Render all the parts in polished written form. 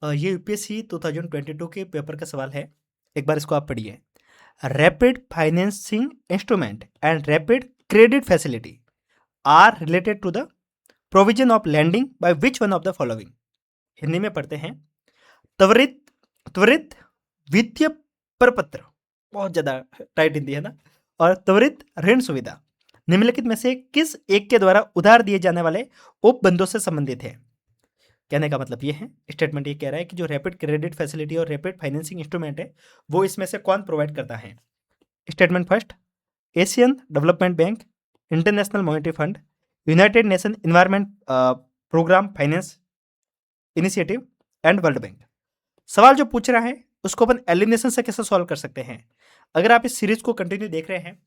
ये यूपीएससी 2022 के पेपर का सवाल है। एक बार इसको आप पढ़िए। Rapid financing instrument and rapid credit facility are related to the provision of landing by which one of the following. Hindi में पढ़ते हैं। त्वरित त्वरित वित्तीय प्रपत्र, बहुत ज्यादा टाइट हिंदी है ना, और त्वरित ऋण सुविधा निम्नलिखित में से किस एक के द्वारा उधार दिए जाने वाले उपबंधों से संबंधित है। कहने का मतलब ये है, स्टेटमेंट ये कह रहा है कि जो रैपिड क्रेडिट फैसिलिटी और रैपिड फाइनेंसिंग इंस्ट्रूमेंट है वो इसमें से कौन प्रोवाइड करता है। Statement first, Asian development bank, international monetary fund, united nation environment programme finance initiative and world bank. सवाल जो पूछ रहा है उसको अपन एलिमिनेशन से कैसे सॉल्व कर सकते हैं। अगर आप इस सीरीज को कंटिन्यू देख रहे हैं,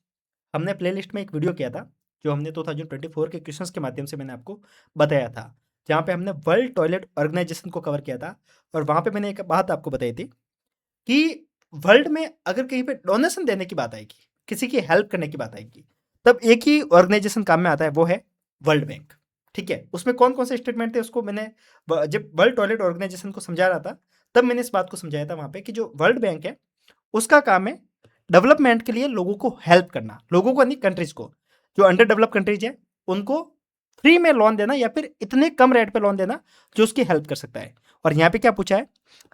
हमने प्लेलिस्ट में एक वीडियो किया था जो हमने 2024 के क्वेश्चंस के माध्यम से मैंने आपको बताया था, जहाँ पे हमने वर्ल्ड टॉयलेट ऑर्गेनाइजेशन को कवर किया था। और वहाँ पे मैंने एक बात आपको बताई थी कि वर्ल्ड में अगर कहीं पे डोनेशन देने की बात आएगी, किसी की हेल्प करने की बात आएगी, तब एक ही ऑर्गेनाइजेशन काम में आता है, वो है वर्ल्ड बैंक। ठीक है, उसमें कौन कौन से स्टेटमेंट थे उसको मैंने जब वर्ल्ड टॉयलेट ऑर्गेनाइजेशन को समझा रहा था तब मैंने इस बात को समझाया था वहाँ पे कि जो वर्ल्ड बैंक है उसका काम है डेवलपमेंट के लिए लोगों को हेल्प करना, लोगों को नहीं, कंट्रीज को, जो अंडर डेवलप कंट्रीज है उनको फ्री में लोन देना या फिर इतने कम रेट पे लोन देना जो उसकी हेल्प कर सकता है। और यहाँ पे क्या पूछा है,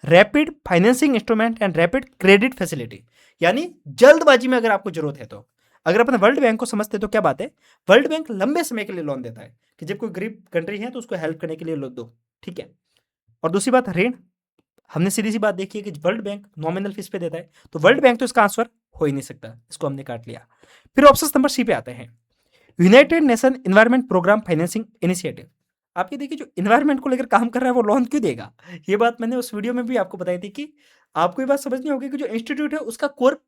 rapid financing instrument and rapid credit facility, यानी जल्दबाजी में अगर आपको जरूरत है तो। अगर अपन वर्ल्ड बैंक को समझते तो क्या बात है, वर्ल्ड बैंक लंबे समय के लिए लोन देता है कि जब कोई गरीब कंट्री है तो उसको हेल्प करने के लिए लोन दो। ठीक है, और दूसरी बात ऋण, हमने सीधी सी बात देखी है कि वर्ल्ड बैंक नॉमिनल फीस पे देता है, तो वर्ल्ड बैंक तो इसका आंसर हो ही नहीं सकता, इसको हमने काट लिया। फिर ऑप्शन नंबर सी पे आते हैं, united nation environment programme financing initiative. आप ये देखिए, जो इन्वायरमेंट को लेकर काम कर रहा है वो लोन क्यों देगा। ये बात मैंने उस वीडियो में भी आपको बताई थी कि आपको ये बात समझनी होगी कि जो इंस्टीट्यूट है उसका कोर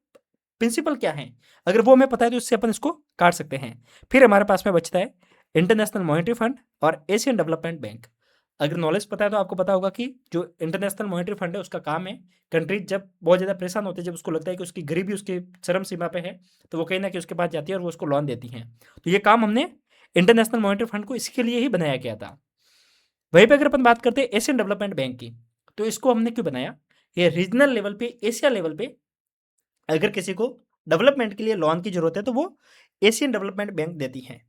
प्रिंसिपल क्या है। अगर वो हमें पता है तो इससे अपन इसको काट सकते हैं। फिर हमारे पास में बचता है इंटरनेशनल मॉनेटरी फंड और एशियन डेवलपमेंट बैंक। अगर नॉलेज पता है तो आपको पता होगा कि जो इंटरनेशनल मॉनेटरी फंड है उसका काम है, कंट्री जब बहुत ज़्यादा परेशान होते हैं, जब उसको लगता है कि उसकी गरीबी उसकी चरम सीमा पे है, तो वो कहीं ना कहीं उसके पास जाती है और वो उसको लोन देती हैं। तो ये काम हमने इंटरनेशनल मॉनेटरी फंड को इसके लिए ही बनाया गया था। वहीं पे अगर अपन बात करते हैं एशियन डेवलपमेंट बैंक की, तो इसको हमने क्यों बनाया, ये रीजनल लेवल पे, एशिया लेवल पे अगर किसी को डेवलपमेंट के लिए लोन की जरूरत है तो वो एशियन डेवलपमेंट बैंक देती हैं।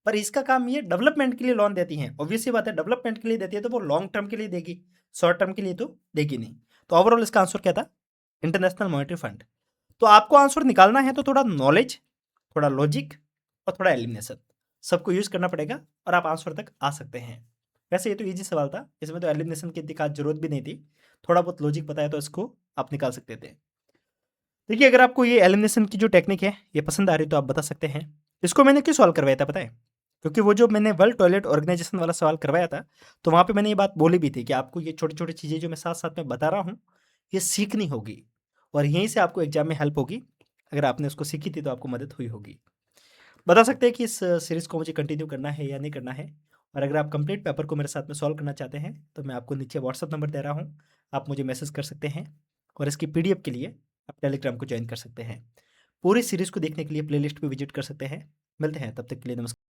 पर इसका काम ये डेवलपमेंट के लिए लोन देती हैं, ऑब्वियस सी बात है, डेवलपमेंट के लिए देती है तो वो लॉन्ग टर्म के लिए देगी, शॉर्ट टर्म के लिए तो देगी नहीं। तो ओवरऑल इसका आंसर क्या था, इंटरनेशनल मॉनेटरी फंड। तो आपको आंसर निकालना है तो थोड़ा नॉलेज, थोड़ा लॉजिक और थोड़ा एलिमिनेशन सबको यूज करना पड़ेगा और आप आंसर तक आ सकते हैं। वैसे ये तो इजी सवाल था, इसमें तो एलिमिनेशन की इतनी खास जरूरत भी नहीं थी, थोड़ा बहुत लॉजिक पता है तो इसको आप निकाल सकते थे। देखिए, अगर आपको ये एलिमिनेशन की जो टेक्निक है ये पसंद आ रही तो आप बता सकते हैं। इसको मैंने क्यों सॉल्व करवाया था पता है, क्योंकि वो जो मैंने वर्ल्ड टॉयलेट ऑर्गेनाइजेशन वाला सवाल करवाया था तो वहाँ पे मैंने ये बात बोली भी थी कि आपको ये छोटी छोटी चीज़ें जो मैं साथ साथ में बता रहा हूँ ये सीखनी होगी, और यहीं से आपको एग्जाम में हेल्प होगी। अगर आपने उसको सीखी थी तो आपको मदद हुई होगी। बता सकते हैं कि इस सीरीज़ को मुझे कंटिन्यू करना है या नहीं करना है। और अगर आप कंप्लीट पेपर को मेरे साथ में सॉल्व करना चाहते हैं तो मैं आपको नीचे व्हाट्सअप नंबर दे रहा हूँ, आप मुझे मैसेज कर सकते हैं। और इसकी पीडीएफ के लिए आप टेलीग्राम को ज्वाइन कर सकते हैं। पूरी सीरीज़ को देखने के लिए प्लेलिस्ट पे विजिट कर सकते हैं। मिलते हैं, तब तक के लिए नमस्कार।